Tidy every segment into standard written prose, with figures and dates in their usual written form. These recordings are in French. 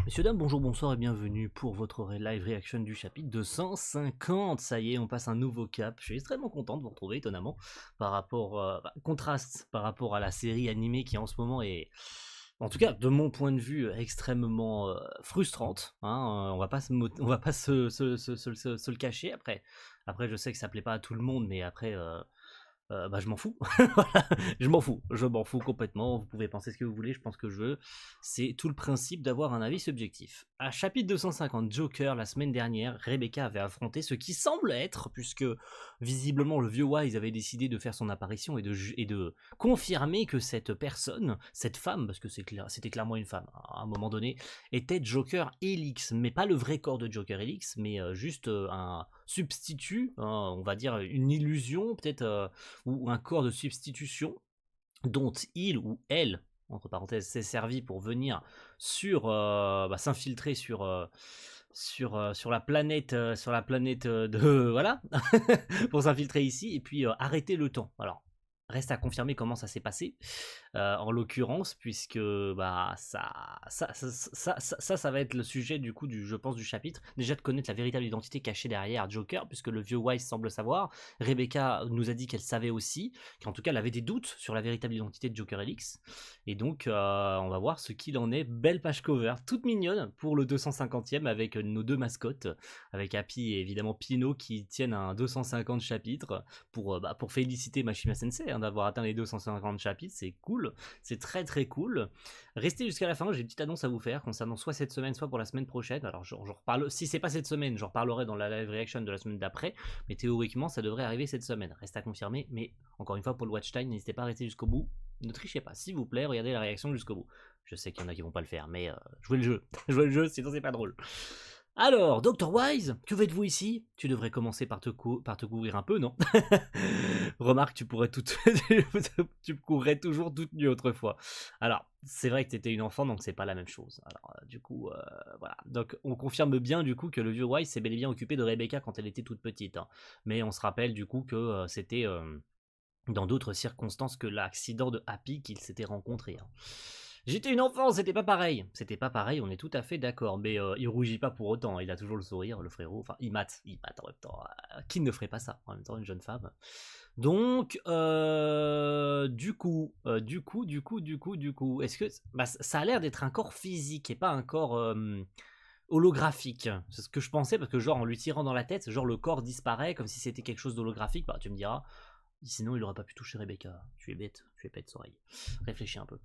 Messieurs, dames, bonjour, bonsoir et bienvenue pour votre live reaction du chapitre 250. Ça y est, on passe un nouveau cap. Je suis extrêmement content de vous retrouver, étonnamment, par rapport, contraste par rapport à la série animée qui en ce moment est, en tout cas, de mon point de vue, extrêmement frustrante. Hein. On va pas on va pas se le cacher. Après, je sais que ça plaît pas à tout le monde, mais après, bah, je m'en fous. Voilà, je m'en fous complètement. Vous pouvez penser ce que vous voulez, je pense que je veux. C'est tout le principe d'avoir un avis subjectif. À chapitre 250 Joker, la semaine dernière, Rebecca avait affronté ce qui semble être, puisque visiblement le vieux Wise avait décidé de faire son apparition et de confirmer que cette personne, cette femme, parce que c'était clairement une femme à un moment donné, était Joker Helix, mais pas le vrai corps de Joker Helix, mais juste un substitut, hein, on va dire une illusion, peut-être ou un corps de substitution dont il ou elle, entre parenthèses, s'est servi pour venir s'infiltrer sur la planète de voilà, pour s'infiltrer ici et puis arrêter le temps. Alors, reste à confirmer comment ça s'est passé, en l'occurrence, puisque bah ça va être le sujet du coup je pense du chapitre. Déjà de connaître la véritable identité cachée derrière Joker, puisque le vieux Wise semble savoir. Rebecca nous a dit qu'elle savait aussi, qu'en tout cas elle avait des doutes sur la véritable identité de Joker Helix. Et donc on va voir ce qu'il en est. Belle page cover, toute mignonne pour le 250e avec nos deux mascottes, avec Happy et évidemment Pino qui tiennent un 250 chapitres pour féliciter Mashima Sensei d'avoir atteint les 250 chapitres. C'est cool, c'est très très cool. Restez jusqu'à la fin, j'ai une petite annonce à vous faire concernant soit cette semaine, soit pour la semaine prochaine. Alors j'en reparle, si c'est pas cette semaine, j'en reparlerai dans la live reaction de la semaine d'après, mais théoriquement ça devrait arriver cette semaine. Reste à confirmer, mais encore une fois pour le watch time, n'hésitez pas à rester jusqu'au bout. Ne trichez pas, s'il vous plaît, regardez la réaction jusqu'au bout. Je sais qu'il y en a qui vont pas le faire, mais jouez le jeu. Jouez le jeu, sinon c'est pas drôle. Alors, Dr. Wise, que faites-vous ici? Tu devrais commencer par te couvrir un peu, non? Remarque, tu couvrais toujours toute nue autrefois. Alors, c'est vrai que tu étais une enfant, donc c'est pas la même chose. Alors, voilà. Donc, on confirme bien, du coup, que le vieux Wise s'est bel et bien occupé de Rebecca quand elle était toute petite. Hein. Mais on se rappelle, du coup, que c'était dans d'autres circonstances que l'accident de Happy qu'ils s'étaient rencontrés. Hein. J'étais une enfant, c'était pas pareil. C'était pas pareil, on est tout à fait d'accord. Mais il rougit pas pour autant, il a toujours le sourire, le frérot. Enfin, il mate en même temps. Qui ne ferait pas ça en même temps, une jeune femme. Donc, du coup, est-ce que ça a l'air d'être un corps physique et pas un corps holographique? C'est ce que je pensais parce que genre en lui tirant dans la tête, genre le corps disparaît comme si c'était quelque chose d'holographique. Bah, tu me diras. Sinon, il aurait pas pu toucher Rebecca. Tu es bête, Soreille. Réfléchis un peu.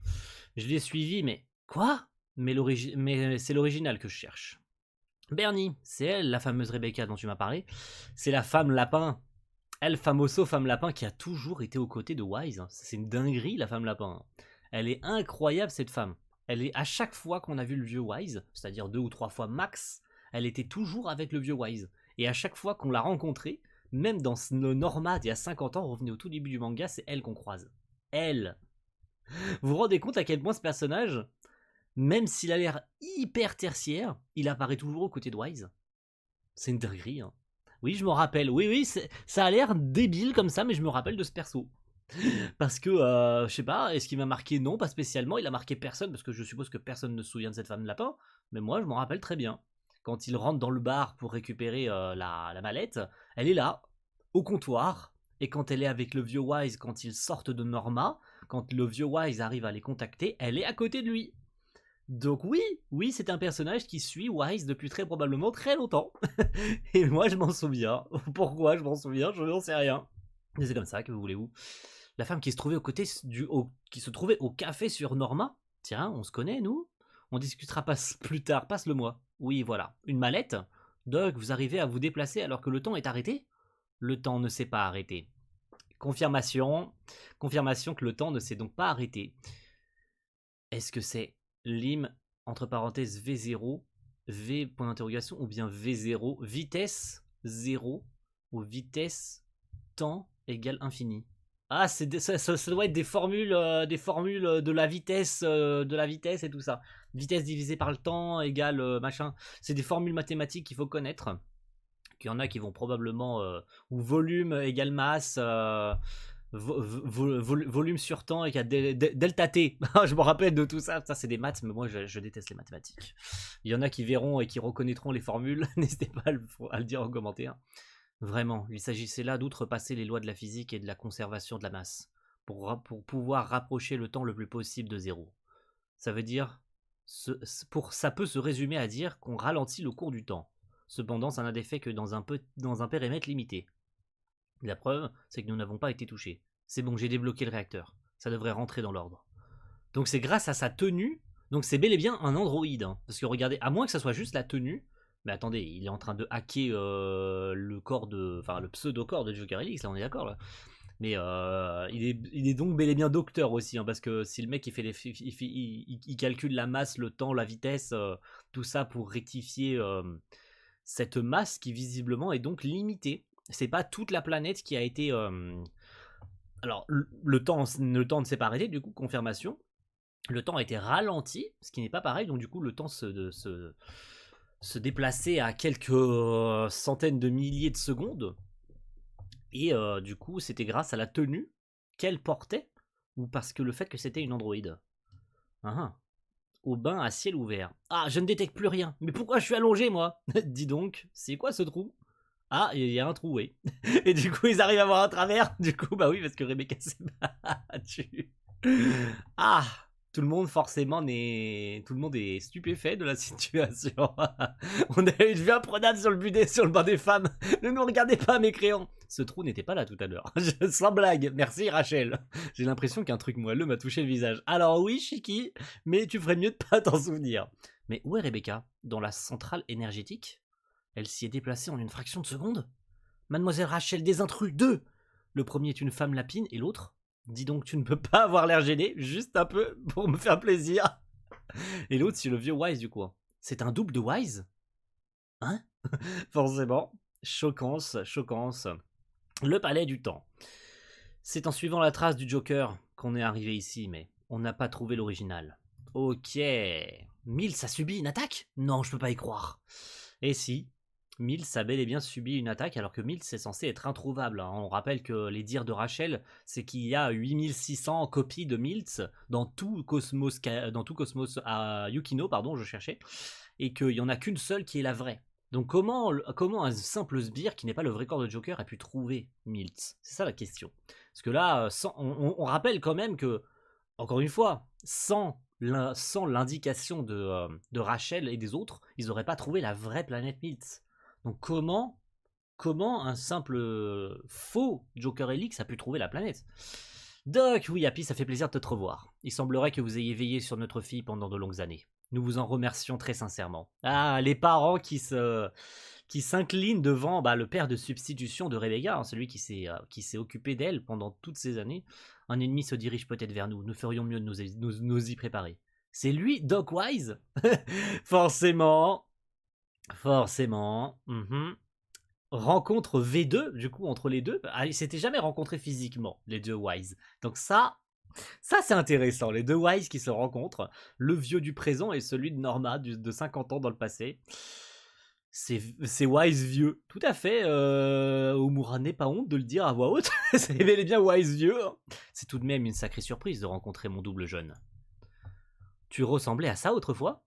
Je l'ai suivi, mais quoi? Mais c'est l'original que je cherche. Bernie, c'est elle, la fameuse Rebecca dont tu m'as parlé. C'est la femme lapin. Elle, famoso femme lapin, qui a toujours été aux côtés de Wise. C'est une dinguerie, la femme lapin. Elle est incroyable, cette femme. Elle est à chaque fois qu'on a vu le vieux Wise, c'est-à-dire 2 ou 3 fois max, elle était toujours avec le vieux Wise. Et à chaque fois qu'on l'a rencontrée, même dans le Norma il y a 50 ans, revenez au tout début du manga, c'est elle qu'on croise. Elle. Vous vous rendez compte à quel point ce personnage, même s'il a l'air hyper tertiaire, il apparaît toujours aux côtés de Wise. C'est une dinguerie, hein. Oui, je me rappelle. Oui, ça a l'air débile comme ça, mais je me rappelle de ce perso. Parce que, je sais pas, est-ce qu'il m'a marqué? Non, pas spécialement. Il a marqué personne, parce que je suppose que personne ne se souvient de cette femme de lapin. Mais moi, je m'en rappelle très bien. Quand il rentre dans le bar pour récupérer la mallette, elle est là, au comptoir. Et quand elle est avec le vieux Wise, quand ils sortent de Norma, quand le vieux Wise arrive à les contacter, elle est à côté de lui. Donc oui, c'est un personnage qui suit Wise depuis très probablement très longtemps. Et moi, je m'en souviens. Pourquoi je m'en souviens? Je n'en sais rien. Mais c'est comme ça, que voulez-vous? La femme qui se trouvait qui se trouvait au café sur Norma. Tiens, on se connaît, nous? On discutera pas plus tard, passe-le-moi. Oui, voilà. Une mallette. Doug, vous arrivez à vous déplacer alors que le temps est arrêté? Le temps ne s'est pas arrêté. Confirmation que le temps ne s'est donc pas arrêté. Est-ce que c'est lim entre parenthèses V0, V point d'interrogation, ou bien V0, vitesse 0, ou vitesse temps égale infini? Ah, ça doit être des formules de la vitesse et tout ça. Vitesse divisée par le temps égale machin. C'est des formules mathématiques qu'il faut connaître. Qu'il y en a qui vont probablement ou volume égale masse. volume sur temps et qu'il y a delta T. Je me rappelle de tout ça. Ça, c'est des maths, mais moi, je déteste les mathématiques. Il y en a qui verront et qui reconnaîtront les formules. N'hésitez pas à le dire en commentaire. Vraiment, il s'agissait là d'outrepasser les lois de la physique et de la conservation de la masse pour pouvoir rapprocher le temps le plus possible de zéro. Ça veut dire, ça peut se résumer à dire qu'on ralentit le cours du temps. Cependant, ça n'a d'effet que dans un périmètre limité. La preuve, c'est que nous n'avons pas été touchés. C'est bon, j'ai débloqué le réacteur. Ça devrait rentrer dans l'ordre. Donc c'est grâce à sa tenue. Donc c'est bel et bien un androïde. Hein. Parce que regardez, à moins que ça soit juste la tenue. Mais attendez, il est en train de hacker le corps de. Enfin, le pseudo-corps de Joker Helix, là, on est d'accord, là. Mais il est donc bel et bien docteur aussi. Hein, parce que si le mec, il calcule la masse, le temps, la vitesse, tout ça pour rectifier cette masse qui visiblement est donc limitée. C'est pas toute la planète qui a été. Alors, le temps ne s'est pas arrêté, du coup, confirmation. Le temps a été ralenti, ce qui n'est pas pareil, donc du coup, le temps se déplaçait à quelques centaines de milliers de secondes. Et du coup, c'était grâce à la tenue qu'elle portait, ou parce que le fait que c'était une androïde. Au bain à ciel ouvert. Ah, je ne détecte plus rien. Mais pourquoi je suis allongé, moi? Dis donc, c'est quoi ce trou? Ah, il y a un trou, oui. Et du coup, ils arrivent à voir à travers. Du coup, bah oui, parce que Rebecca s'est battue. Ah, tout le monde forcément tout le monde est stupéfait de la situation. On a une vue imprenable sur le banc des femmes. Ne nous regardez pas, mécréants. Ce trou n'était pas là tout à l'heure. Sans blague. Merci Rachel. J'ai l'impression qu'un truc moelleux m'a touché le visage. Alors oui, Chiki, mais tu ferais mieux de pas t'en souvenir. Mais où est Rebecca? Dans la centrale énergétique? Elle s'y est déplacée en une fraction de seconde? Mademoiselle Rachel des intrus 2. Le premier est une femme lapine et l'autre? Dis donc, tu ne peux pas avoir l'air gêné, juste un peu, pour me faire plaisir. Et l'autre, c'est le vieux Wise du coup. C'est un double de Wise? Hein? Forcément. Choquance. Le palais du temps. C'est en suivant la trace du Joker qu'on est arrivé ici, mais on n'a pas trouvé l'original. Ok. Mills a subi une attaque? Non, je peux pas y croire. Et si, Mills a bel et bien subi une attaque alors que Mills est censé être introuvable. On rappelle que les dires de Rachel, c'est qu'il y a 8600 copies de Mills dans tout Cosmos à Yukino, pardon, je cherchais, et qu'il n'y en a qu'une seule qui est la vraie. Donc comment un simple sbire qui n'est pas le vrai corps de Joker a pu trouver Mills? C'est ça la question. Parce que là, on rappelle quand même que, encore une fois, sans l'indication de Rachel et des autres, ils n'auraient pas trouvé la vraie planète Mills. Donc comment un simple faux Joker Helix a pu trouver la planète? Doc, oui Happy, ça fait plaisir de te revoir. Il semblerait que vous ayez veillé sur notre fille pendant de longues années. Nous vous en remercions très sincèrement. Ah, les parents qui s'inclinent devant le père de substitution de Rebecca, hein, celui qui s'est occupé d'elle pendant toutes ces années. Un ennemi se dirige peut-être vers nous. Nous ferions mieux de nous y préparer. C'est lui, Doc Wise? Forcément. Rencontre V2, du coup, entre les deux. Ah, ils s'étaient jamais rencontrés physiquement, les deux Wise. Donc ça c'est intéressant. Les deux Wise qui se rencontrent. Le vieux du présent et celui de Norma, de 50 ans dans le passé. C'est Wise vieux. Tout à fait. Omura n'est pas honte de le dire à voix haute. C'est bel et bien Wise vieux. C'est tout de même une sacrée surprise de rencontrer mon double jeune. Tu ressemblais à ça autrefois?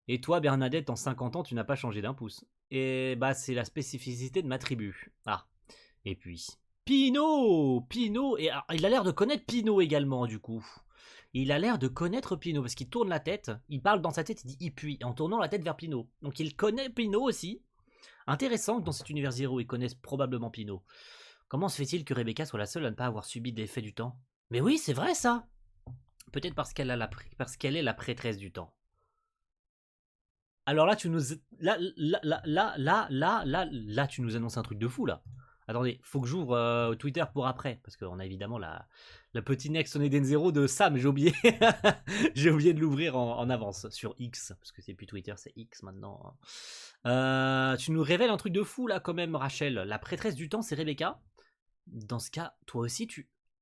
Et toi, Bernadette, en 50 ans, tu n'as pas changé d'un pouce. Et c'est la spécificité de ma tribu. Ah. Et puis, Pinot. Et alors, il a l'air de connaître Pinot également, du coup. Il a l'air de connaître Pinot, parce qu'il tourne la tête, il parle dans sa tête, il dit il puis, en tournant la tête vers Pinot. Donc il connaît Pinot aussi. Intéressant que dans cet univers zéro, ils connaissent probablement Pinot. Comment se fait-il que Rebecca soit la seule à ne pas avoir subi l'effet du temps? Mais oui, c'est vrai ça. Peut-être parce qu'elle est la prêtresse du temps. Alors là, tu nous annonces un truc de fou là. Attendez, faut que j'ouvre Twitter pour après, parce qu'on a évidemment la petite next on Eden 0 de Sam, j'ai oublié. J'ai oublié de l'ouvrir en avance sur X, parce que c'est plus Twitter, c'est X maintenant. Tu nous révèles un truc de fou là quand même, Rachel. La prêtresse du temps, c'est Rebecca. Dans ce cas, toi aussi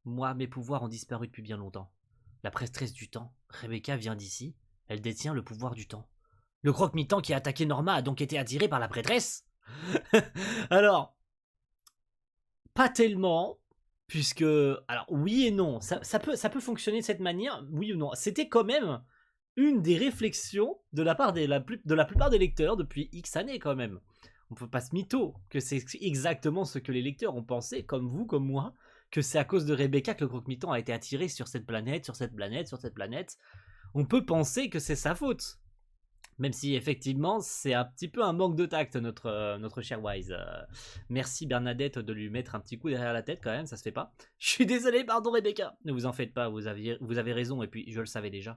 Moi, mes pouvoirs ont disparu depuis bien longtemps. La prêtresse du temps, Rebecca vient d'ici, elle détient le pouvoir du temps. Le croque-mi-temps qui a attaqué Norma a donc été attiré par la prêtresse? Alors, pas tellement. Puisque, alors oui et non, ça peut fonctionner de cette manière, oui ou non. C'était quand même une des réflexions de la part de la plupart des lecteurs depuis X années quand même. On peut pas se mytho que c'est exactement ce que les lecteurs ont pensé, comme vous, comme moi, que c'est à cause de Rebecca que le croque-mitaine a été attiré sur cette planète, sur cette planète, sur cette planète. On peut penser que c'est sa faute. Même si effectivement c'est un petit peu un manque de tact notre cher Wise. Merci Bernadette de lui mettre un petit coup derrière la tête quand même, ça se fait pas. Je suis désolé, pardon Rebecca. Ne vous en faites pas, vous avez raison et puis je le savais déjà.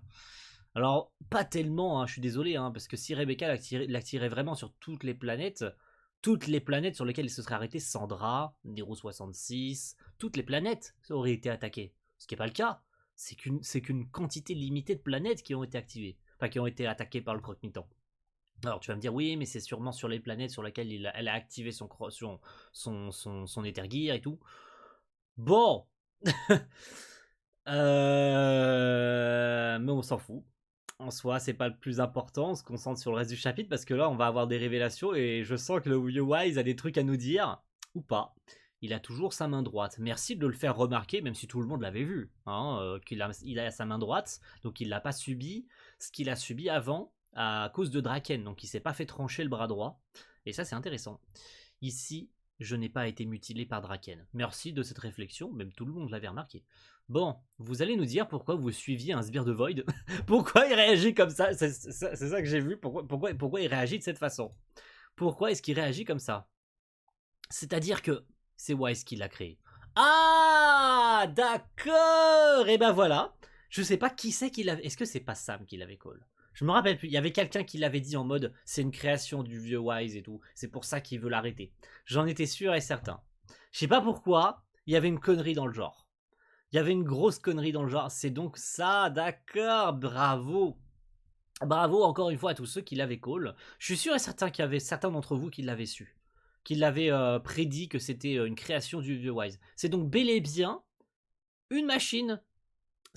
Alors pas tellement, hein, je suis désolé, hein, parce que si Rebecca l'actirait vraiment sur toutes les planètes sur lesquelles il se serait arrêté, Sandra, Nero 66, toutes les planètes auraient été attaquées. Ce qui n'est pas le cas. C'est qu'une quantité limitée de planètes qui ont été activées. Enfin, qui ont été attaquées par le croque-mitaine. Alors tu vas me dire, oui, mais c'est sûrement sur les planètes sur lesquelles elle a activé son Ether Gear et tout. Bon. Mais on s'en fout. En soi, c'est pas le plus important, on se concentre sur le reste du chapitre parce que là, on va avoir des révélations et je sens que le vieux Wise a des trucs à nous dire, ou pas. Il a toujours sa main droite. Merci de le faire remarquer, même si tout le monde l'avait vu, hein, il a sa main droite, donc il l'a pas subi ce qu'il a subi avant à cause de Draken, donc il s'est pas fait trancher le bras droit, et ça c'est intéressant. Ici, je n'ai pas été mutilé par Draken. Merci de cette réflexion, même tout le monde l'avait remarqué. Bon, vous allez nous dire pourquoi vous suiviez un sbire de Void. Pourquoi il réagit comme ça? C'est ça que j'ai vu. Pourquoi il réagit de cette façon? Pourquoi est-ce qu'il réagit comme ça? C'est-à-dire que c'est Wise qui l'a créé. Ah, d'accord. Et ben voilà. Je sais pas qui c'est qui l'avait. Est-ce que c'est pas Sam qui l'avait call? Je me rappelle plus. Il y avait quelqu'un qui l'avait dit en mode c'est une création du vieux Wise et tout. C'est pour ça qu'il veut l'arrêter. J'en étais sûr et certain. Je sais pas pourquoi. Il y avait une connerie dans le genre. Il y avait une grosse connerie dans le genre. C'est donc ça, d'accord, bravo. Bravo encore une fois à tous ceux qui l'avaient call. Je suis sûr et certain qu'il y avait certains d'entre vous qui l'avaient su. Qui l'avaient prédit que c'était une création du vieux Wise. C'est donc bel et bien une machine.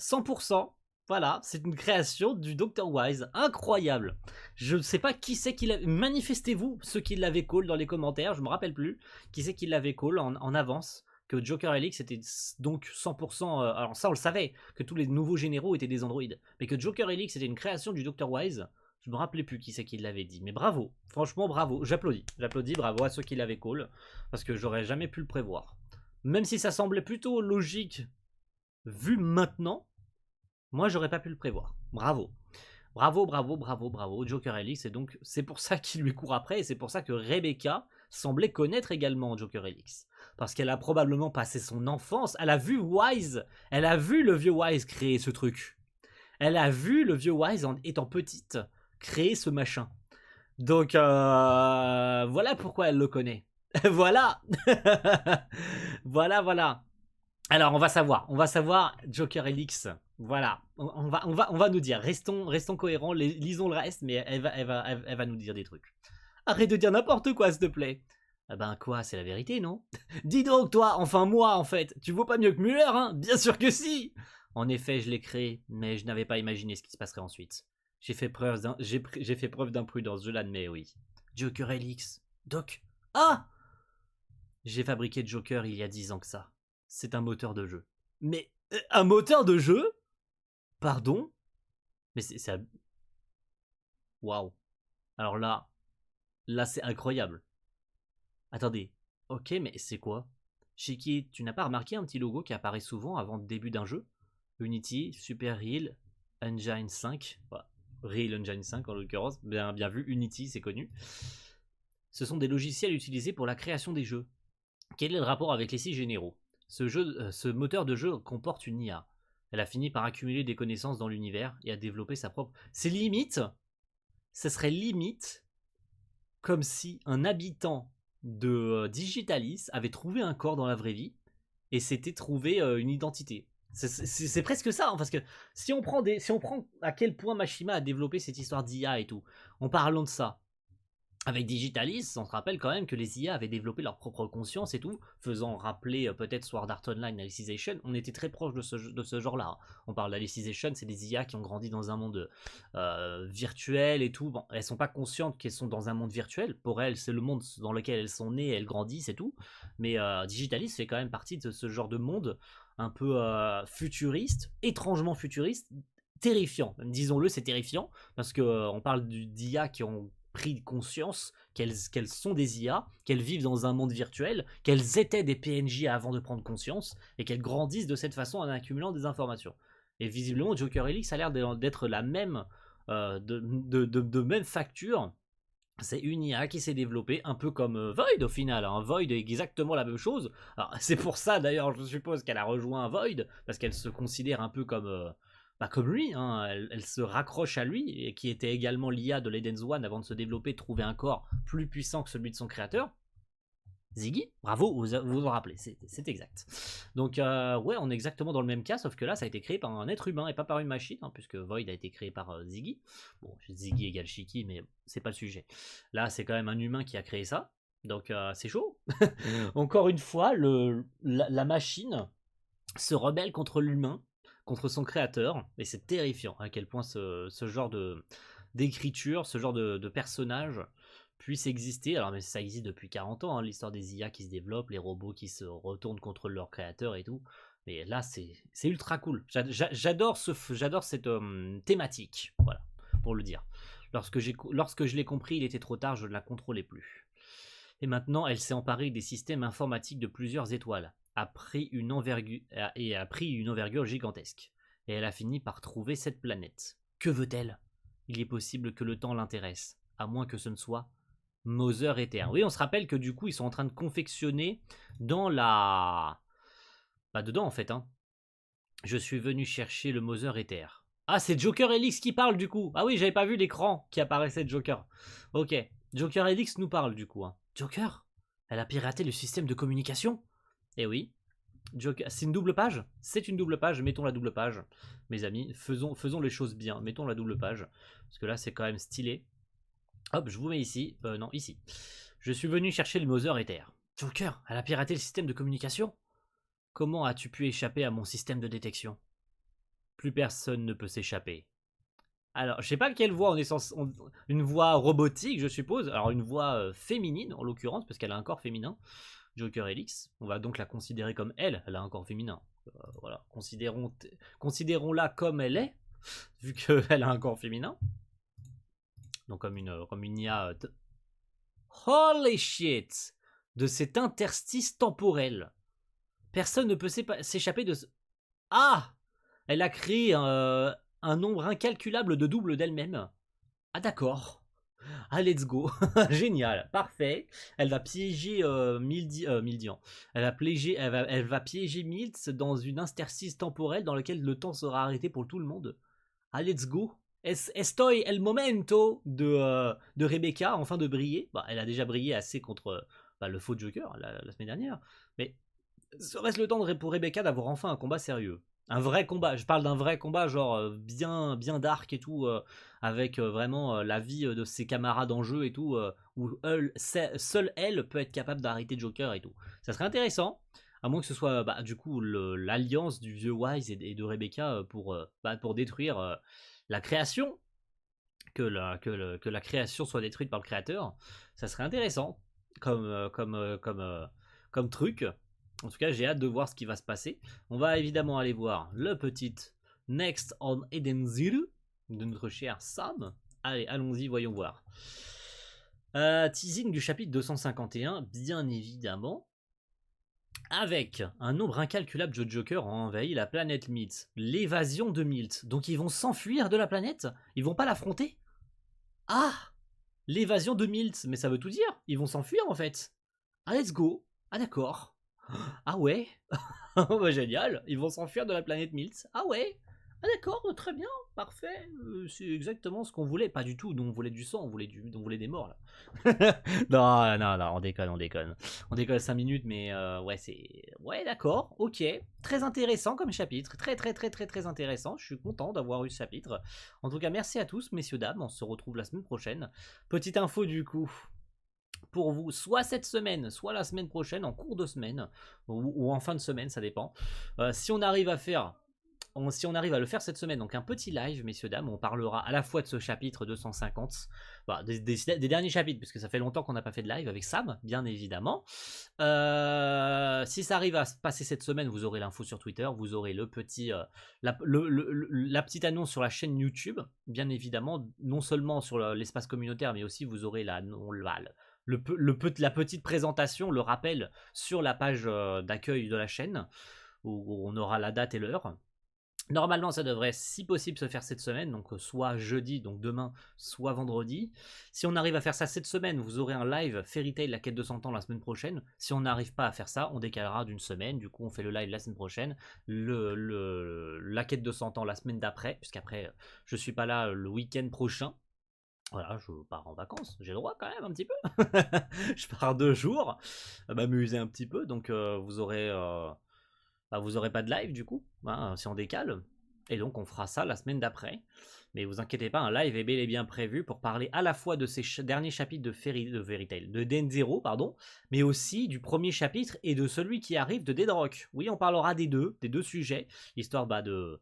100%. Voilà, c'est une création du Dr Wise. Incroyable. Je ne sais pas qui c'est qui l'avait. Manifestez-vous ceux qui l'avaient call dans les commentaires. Je me rappelle plus qui c'est qui l'avait call en avance. Que Joker Helix était donc 100%. Alors ça, on le savait, que tous les nouveaux généraux étaient des androïdes. Mais que Joker Helix était une création du Dr Wise, je me rappelais plus qui c'est qui l'avait dit. Mais bravo, franchement bravo. J'applaudis. J'applaudis, bravo à ceux qui l'avaient call. Parce que j'aurais jamais pu le prévoir. Même si ça semblait plutôt logique vu maintenant, moi j'aurais pas pu le prévoir. Bravo. Bravo, bravo, bravo, bravo. Joker Helix, et donc c'est pour ça qu'il lui court après, et c'est pour ça que Rebecca semblait connaître également Joker Helix. Parce qu'elle a probablement passé son enfance, elle a vu Wise, elle a vu le vieux Wise créer ce truc. Elle a vu le vieux Wise étant petite créer ce machin. Donc voilà pourquoi elle le connaît. Voilà. Voilà. Alors on va savoir Joker Helix. Voilà, on va nous dire, restons cohérents, lisons le reste, mais elle va nous dire des trucs. Arrête de dire n'importe quoi, s'il te plaît. Ah ben quoi, c'est la vérité, non? Dis donc, toi, enfin moi, en fait, tu vaux pas mieux que Muller, hein? Bien sûr que si! En effet, je l'ai créé, mais je n'avais pas imaginé ce qui se passerait ensuite. J'ai fait preuve d'imprudence, je l'admets, oui. Joker Helix. Doc. Ah! J'ai fabriqué Joker il y a 10 ans que ça. C'est un moteur de jeu. Mais un moteur de jeu? Pardon? Mais c'est... Waouh. Alors là c'est incroyable. Attendez. Ok, mais c'est quoi? Shiki, tu n'as pas remarqué un petit logo qui apparaît souvent avant le début d'un jeu? Unity, Super Real, Engine 5. Voilà. Real Engine 5 en l'occurrence. Bien vu, Unity, c'est connu. Ce sont des logiciels utilisés pour la création des jeux. Quel est le rapport avec les 6 généraux? Ce moteur de jeu comporte une IA. Elle a fini par accumuler des connaissances dans l'univers et a développé sa propre... C'est limite, ce serait limite comme si un habitant de Digitalis avait trouvé un corps dans la vraie vie et s'était trouvé une identité. C'est presque ça, hein, parce que si on prend à quel point Mashima a développé cette histoire d'IA et tout, en parlant de ça, avec Digitalis, on se rappelle quand même que les IA avaient développé leur propre conscience et tout, faisant rappeler peut-être Sword Art Online, Alicization. On était très proche de ce genre-là. On parle d'Alicization, c'est des IA qui ont grandi dans un monde virtuel et tout. Bon, elles sont pas conscientes qu'elles sont dans un monde virtuel. Pour elles, c'est le monde dans lequel elles sont nées, elles grandissent et tout. Mais Digitalis fait quand même partie de ce genre de monde un peu futuriste, étrangement futuriste, terrifiant. Même disons-le, c'est terrifiant parce que on parle d'IA qui ont pris conscience qu'elles sont des IA, qu'elles vivent dans un monde virtuel, qu'elles étaient des PNJ avant de prendre conscience, et qu'elles grandissent de cette façon en accumulant des informations. Et visiblement, Joker Helix a l'air d'être la même, de même facture. C'est une IA qui s'est développée un peu comme Void au final. Hein. Void est exactement la même chose. C'est pour ça d'ailleurs, je suppose qu'elle a rejoint Void, parce qu'elle se considère un peu comme lui, hein. Elle se raccroche à lui, et qui était également l'IA de l'Eden's One avant de se développer, de trouver un corps plus puissant que celui de son créateur. Ziggy, bravo, vous vous en rappelez, c'est exact. Donc ouais, on est exactement dans le même cas, sauf que là ça a été créé par un être humain et pas par une machine, hein, puisque Void a été créé par Ziggy. Bon, Ziggy égale Shiki, mais c'est pas le sujet. Là c'est quand même un humain qui a créé ça, donc c'est chaud. Encore une fois, la machine se rebelle contre l'humain, contre son créateur, et c'est terrifiant à quel point ce genre d'écriture, ce genre de personnage puisse exister. Alors mais ça existe depuis 40 ans, hein, l'histoire des IA qui se développent, les robots qui se retournent contre leur créateur et tout. Mais là c'est ultra cool. J'adore cette thématique, voilà, pour le dire. Lorsque je l'ai compris, il était trop tard, je ne la contrôlais plus. Et maintenant, elle s'est emparée des systèmes informatiques de plusieurs étoiles, a pris une envergure gigantesque. Et elle a fini par trouver cette planète. Que veut-elle? Il est possible que le temps l'intéresse, à moins que ce ne soit Mother Ether. Oui, on se rappelle que du coup, ils sont en train de confectionner dans la... Bah dedans en fait, hein. Je suis venu chercher le Mother Ether. Ah, c'est Joker Helix qui parle du coup. Ah oui, j'avais pas vu l'écran qui apparaissait de Joker. Ok, Joker Helix nous parle du coup. Hein. Joker? Elle a piraté le système de communication? Eh oui. Joker, c'est une double page? C'est une double page, mettons la double page. Mes amis, faisons les choses bien, mettons la double page. Parce que là, c'est quand même stylé. Hop, je vous mets ici. Non, ici. Je suis venu chercher le Mother Ether. Joker, elle a piraté le système de communication? Comment as-tu pu échapper à mon système de détection? Plus personne ne peut s'échapper. Alors, je sais pas quelle voix on est censé... Une voix robotique, je suppose. Alors, une voix féminine, en l'occurrence, parce qu'elle a un corps féminin. Joker Helix. On va donc la considérer comme elle. Elle a un corps féminin. Voilà. Considérons-la comme elle est, vu qu'elle a un corps féminin. Donc, comme une IA... Holy shit! De cet interstice temporel. Personne ne peut s'échapper de ce... Ah! Elle a créé un nombre incalculable de doubles d'elle-même. Ah d'accord. Ah let's go. Génial, parfait. Elle va piéger Mildian. Elle va piéger Miltz dans une interstice temporelle dans laquelle le temps sera arrêté pour tout le monde. Ah let's go. Estoy el momento de Rebecca enfin de briller. Bah, elle a déjà brillé assez contre le faux Joker la semaine dernière. Mais serait-ce le temps pour Rebecca d'avoir enfin un combat sérieux? Un vrai combat, je parle d'un vrai combat genre bien dark et tout, avec vraiment la vie de ses camarades en jeu et tout, où seule elle peut être capable d'arrêter Joker et tout. Ça serait intéressant, à moins que ce soit du coup l'alliance du vieux Wise et de Rebecca pour détruire la création, que la création soit détruite par le créateur. Ça serait intéressant comme truc. En tout cas, j'ai hâte de voir ce qui va se passer. On va évidemment aller voir le petit Next on Eden Zero de notre cher Sam. Allez, allons-y, voyons voir. Teasing du chapitre 251, bien évidemment. Avec un nombre incalculable de Joker ont envahi la planète Milt. L'évasion de Milt. Donc ils vont s'enfuir de la planète? Ils vont pas l'affronter? Ah! L'évasion de Milt. Mais ça veut tout dire. Ils vont s'enfuir en fait. Ah, let's go. Ah, d'accord. Ah ouais. Bah, génial. Ils vont s'enfuir de la planète Milt. Ah ouais. Ah d'accord, très bien, parfait. C'est exactement ce qu'on voulait. Pas du tout. Nous on voulait du sang, on voulait des morts là. non, on déconne. On déconne 5 minutes, mais ouais, c'est. Ouais, d'accord, ok. Très intéressant comme chapitre. Très intéressant. Je suis content d'avoir eu ce chapitre. En tout cas, merci à tous, messieurs, dames. On se retrouve la semaine prochaine. Petite info du coup. pour vous, soit cette semaine, soit la semaine prochaine, en cours de semaine, ou en fin de semaine, ça dépend. Si on arrive à faire si on arrive à le faire cette semaine, donc un petit live, messieurs, dames, on parlera à la fois de ce chapitre 250, bah, des derniers chapitres, puisque ça fait longtemps qu'on n'a pas fait de live avec Sam, bien évidemment. Si ça arrive à se passer cette semaine, vous aurez l'info sur Twitter, vous aurez la petite annonce sur la chaîne YouTube, bien évidemment, non seulement sur l'espace communautaire, mais aussi vous aurez la petite présentation, le rappel sur la page d'accueil de la chaîne, où on aura la date et l'heure. Normalement, ça devrait, si possible, se faire cette semaine, donc soit jeudi, donc demain, soit vendredi. Si on arrive à faire ça cette semaine, vous aurez un live Fairy Tail, la quête de 100 ans, la semaine prochaine. Si on n'arrive pas à faire ça, on décalera d'une semaine. Du coup, on fait le live la semaine prochaine, la quête de 100 ans la semaine d'après, puisqu'après, je suis pas là le week-end prochain. Voilà, je pars en vacances, j'ai le droit quand même un petit peu. Je pars 2 jours, m'amuser un petit peu, donc vous aurez pas de live du coup, hein, si on décale. Et donc on fera ça la semaine d'après. Mais vous inquiétez pas, un live est bel et bien prévu pour parler à la fois de ces derniers chapitres de Fairy Tail, de DN0, pardon, mais aussi du premier chapitre et de celui qui arrive de Dead Rock. Oui, on parlera des deux sujets, histoire de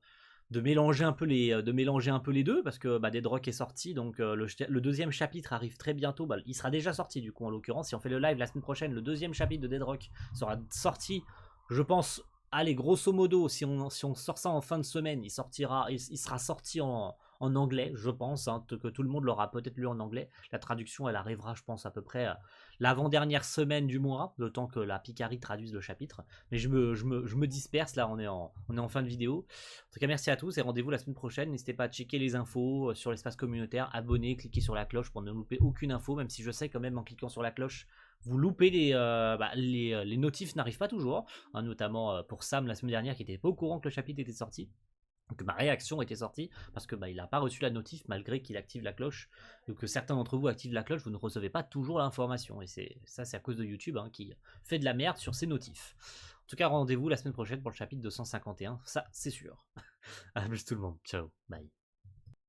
mélanger un peu les deux, parce que Dead Rock est sorti, donc le deuxième chapitre arrive très bientôt. Il sera déjà sorti du coup, en l'occurrence, si on fait le live la semaine prochaine, le deuxième chapitre de Dead Rock sera sorti, je pense. Allez, grosso modo, si on sort ça en fin de semaine, il sera sorti en anglais, je pense, hein, que tout le monde l'aura peut-être lu en anglais. La traduction, elle arrivera, je pense, à peu près l'avant-dernière semaine du mois, le temps que la Picari traduise le chapitre. Mais je me disperse, là, on est en fin de vidéo. En tout cas, merci à tous et rendez-vous la semaine prochaine. N'hésitez pas à checker les infos sur l'espace communautaire, abonnez, cliquez sur la cloche pour ne louper aucune info, même si je sais quand même en cliquant sur la cloche, vous loupez les notifs n'arrivent pas toujours, hein, notamment pour Sam la semaine dernière qui n'était pas au courant que le chapitre était sorti, que ma réaction était sortie, parce que il n'a pas reçu la notif malgré qu'il active la cloche, ou que certains d'entre vous activent la cloche, vous ne recevez pas toujours l'information, et c'est à cause de YouTube, hein, qui fait de la merde sur ses notifs. En tout cas, rendez-vous la semaine prochaine pour le chapitre 251, ça c'est sûr. A plus tout le monde, ciao, bye.